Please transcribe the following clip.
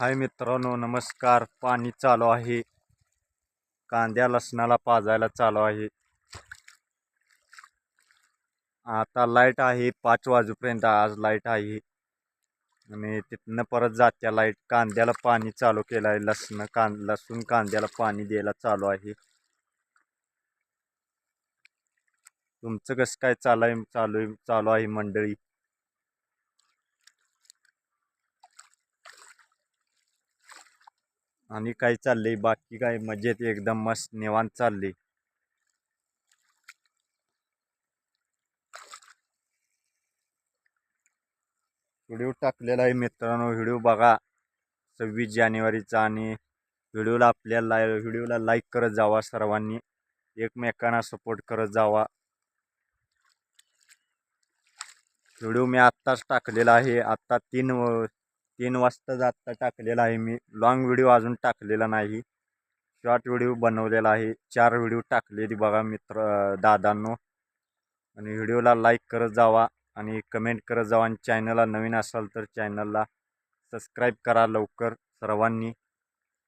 हाय मित्रांनो, नमस्कार. पाणी चालू आहे. कांद्या लसणाला पाजायला चालू आहे. आता लाईट आहे 5 वाजेपर्यंत आज लाईट आहे आणि तिथनं परत जात्या लाईट. कांद्याला पाणी चालू केलं आहे. लसूण कांद्याला पाणी द्यायला चालू आहे. तुमचं कसं काय चालू आहे मंडळी? आणि काय चाललंय बाकी? काय मजेत एकदम मस्त निवांत चालली. व्हिडिओ टाकलेला आहे मित्रांनो, व्हिडिओ बघा 26 जानेवारीचा. आणि व्हिडिओला लाईक करत जावा सर्वांनी, एकमेकांना सपोर्ट करत जावा. व्हिडिओ मी आत्ताच टाकलेला आहे. आत्ता 3 वाजताच आत्ता टाकलेला आहे. मी लॉंग व्हिडिओ अजून टाकलेला नाही, शॉर्ट व्हिडिओ बनवलेला आहे. 4 व्हिडिओ टाकलेली बघा दादांनो. आणि व्हिडिओला लाईक करत जावा आणि कमेंट करत जावा. आणि चॅनलला नवीन असाल तर चॅनलला सबस्क्राईब करा लवकर सर्वांनी.